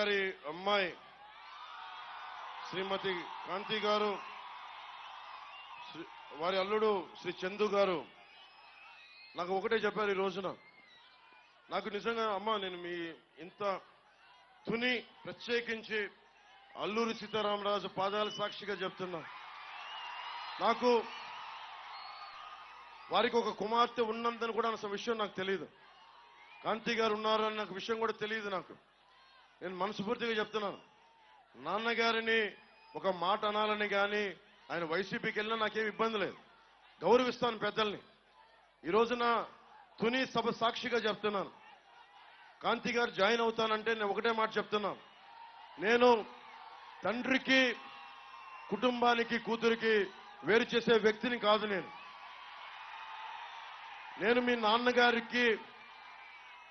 గారి అమ్మాయి శ్రీమతి కాంతి గారు, వారి అల్లుడు శ్రీ చందు గారు నాకు ఒకటే చెప్పారు ఈ రోజున. నాకు నిజంగా అమ్మ, నేను మీ ఇంత తుని ప్రత్యేకించి అల్లూరి సీతారామరాజు పాదాల సాక్షిగా చెప్తున్నా, నాకు వారికి ఒక కుమార్తె ఉన్నందని కూడా అన్న విషయం నాకు తెలియదు. కాంతి గారు ఉన్నారు అన్న విషయం కూడా తెలియదు నాకు. నేను మనస్ఫూర్తిగా చెప్తున్నాను, నాన్నగారిని ఒక మాట అనాలని కానీ ఆయన వైసీపీకి వెళ్ళినా నాకేం ఇబ్బంది లేదు, గౌరవిస్తాను పెద్దల్ని. ఈ రోజున తుని సభ సాక్షిగా చెప్తున్నాను, కాంతి గారు జాయిన్ అవుతానంటే నేను ఒకటే మాట చెప్తున్నాను, నేను తండ్రికి కుటుంబానికి కూతురికి వేరు చేసే వ్యక్తిని కాదు. నేను మీ నాన్నగారికి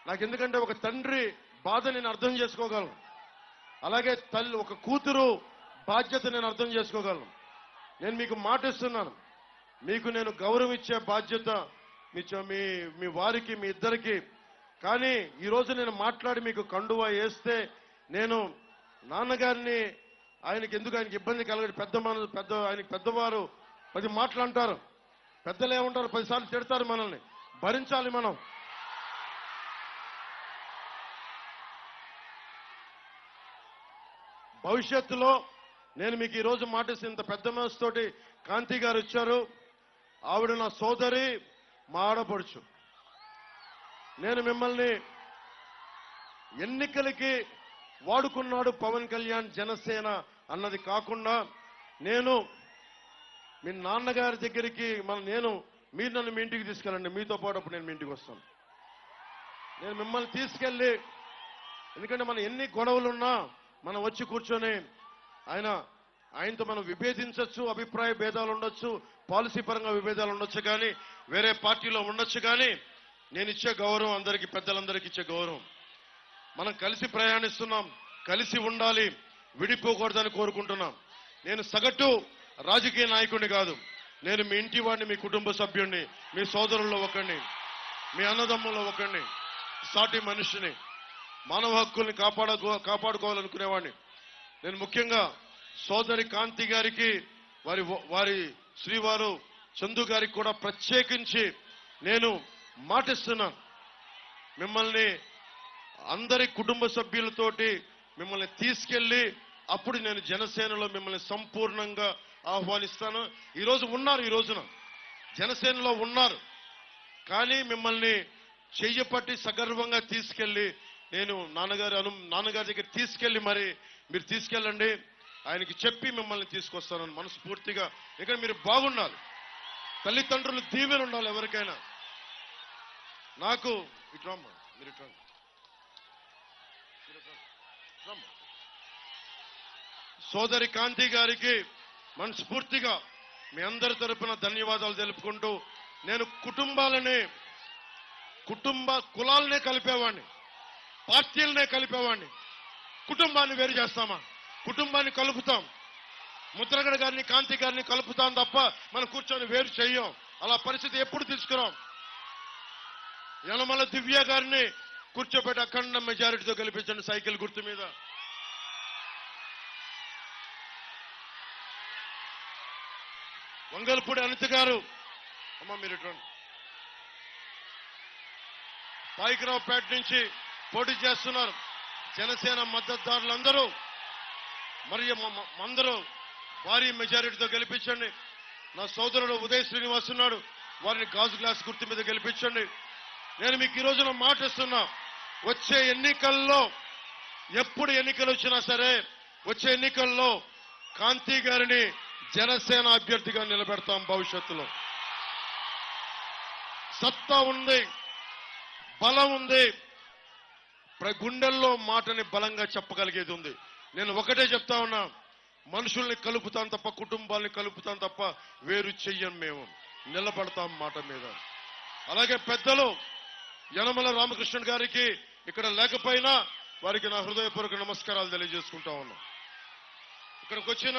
నాకు ఎందుకంటే ఒక తండ్రి బాధ నేను అర్థం చేసుకోగలను, అలాగే తల్లి ఒక కూతురు బాధ్యత నేను అర్థం చేసుకోగలను. నేను మీకు మాట ఇస్తున్నాను, మీకు నేను గౌరవం ఇచ్చే బాధ్యత మీ వారికి, మీ ఇద్దరికి. కానీ ఈరోజు నేను మాట్లాడి మీకు కండువా వేస్తే నేను నాన్నగారిని ఆయనకి ఎందుకు ఆయనకి ఇబ్బంది కలగదు. ఆయనకి పెద్దవారు 10 మాటలు అంటారు, పెద్దలు ఏమంటారు 10 సార్లు తిడతారు, మనల్ని భరించాలి మనం. భవిష్యత్తులో నేను మీకు ఈరోజు మాటేసి ఇంత పెద్ద మనసుతోటి కాంతి గారు ఇచ్చారు. ఆవిడ నా సోదరి, మా ఆడపడుచు. నేను మిమ్మల్ని ఎన్నికలకి వాడుకున్నాడు పవన్ కళ్యాణ్ జనసేన అన్నది కాకుండా, నేను మీ నాన్నగారి దగ్గరికి మీరు నన్ను మీ ఇంటికి తీసుకెళ్ళండి, మీతో పాటు అప్పుడు నేను మీ ఇంటికి వస్తాను. నేను మిమ్మల్ని తీసుకెళ్ళి, ఎందుకంటే మనం ఎన్ని గొడవలున్నా మనం వచ్చి కూర్చొని ఆయనతో మనం విభేదించవచ్చు, అభిప్రాయ భేదాలు ఉండొచ్చు, పాలసీ పరంగా విభేదాలు ఉండొచ్చు, కానీ వేరే పార్టీలో ఉండొచ్చు. కానీ నేను ఇచ్చే గౌరవం అందరికీ, పెద్దలందరికీ ఇచ్చే గౌరవం. మనం కలిసి ప్రయాణిస్తున్నాం, కలిసి ఉండాలి, విడిపోకూడదని కోరుకుంటున్నాం. నేను సగటు రాజకీయ నాయకుడిని కాదు, నేను మీ ఇంటి వాడిని, మీ కుటుంబ సభ్యుడిని, మీ సోదరుల్లో ఒకరిని, మీ అన్నదమ్ముల్లో ఒకరిని, సాటి మనిషిని, మానవ హక్కుల్ని కాపాడుకోవాలనుకునేవాడిని. నేను ముఖ్యంగా సోదరి కాంతి గారికి, వారి శ్రీవారు చందు గారికి కూడా ప్రత్యేకించి నేను మాటిస్తున్నాను, మిమ్మల్ని అందరి కుటుంబ సభ్యులతోటి మిమ్మల్ని తీసుకెళ్లి అప్పుడు నేను జనసేనలో మిమ్మల్ని సంపూర్ణంగా ఆహ్వానిస్తాను. ఈ రోజున జనసేనలో ఉన్నారు, కానీ మిమ్మల్ని చెయ్యపట్టి సగర్వంగా తీసుకెళ్లి నేను నాన్నగారి దగ్గర తీసుకెళ్లి మరి మీరు తీసుకెళ్ళండి, ఆయనకి చెప్పి మిమ్మల్ని తీసుకొస్తానని మనస్ఫూర్తిగా. ఇక్కడ మీరు బాగుండాలి, తల్లిదండ్రులు దీవెన ఉండాలి ఎవరికైనా. నాకు ఇట్రమ్మా, మీరు ఇట్రండి, సోదరి కాంతి గారికి మనస్ఫూర్తిగా మీ అందరి తరపున ధన్యవాదాలు తెలుపుకుంటూ, నేను కులాలనే కలిపేవాడిని, పార్టీలనే కలిపేవాడిని. కుటుంబాన్ని వేరు చేస్తామా? కుటుంబాన్ని కలుపుతాం. ముద్రగడ గారిని, కాంతి గారిని కలుపుతాం తప్ప మనం కూర్చొని వేరు చెయ్యం. అలా పరిస్థితి ఎప్పుడు తీసుకురాం. యనమల దివ్య గారిని కూర్చోబెట్టి అఖండ మెజారిటీతో గెలిపించండి సైకిల్ గుర్తు మీద. వంగల్పూడి అనిత గారు, అమ్మ మీరు ఇటువంటి పాయికరావుపేట నుంచి పోటీ చేస్తున్నారు. జనసేన మద్దతుదారులందరూ అందరూ భారీ మెజారిటీతో గెలిపించండి. నా సోదరుడు ఉదయ్ శ్రీనివాస్ ఉన్నాడు, వారిని గాజు గ్లాస్ గుర్తు మీద గెలిపించండి. నేను మీకు ఈ రోజున మాటిస్తున్నా, వచ్చే ఎన్నికల్లో ఎప్పుడు ఎన్నికలు వచ్చినా సరే వచ్చే ఎన్నికల్లో కాంతి గారిని జనసేన అభ్యర్థిగా నిలబెడతాం. భవిష్యత్తులో సత్తా ఉంది, బలం ఉంది, గుండెల్లో మాటని బలంగా చెప్పగలిగేది ఉంది. నేను ఒకటే చెప్తా ఉన్నా, మనుషుల్ని కలుపుతాం తప్ప, కుటుంబాల్ని కలుపుతాం తప్ప వేరు చెయ్యం. మేము నిలబడతాం మాట మీద. అలాగే పెద్దలు యనమల రామకృష్ణ గారికి ఇక్కడ లేకపోయినా వారికి నా హృదయపూర్వక నమస్కారాలు తెలియజేసుకుంటా ఉన్నా. ఇక్కడికి వచ్చిన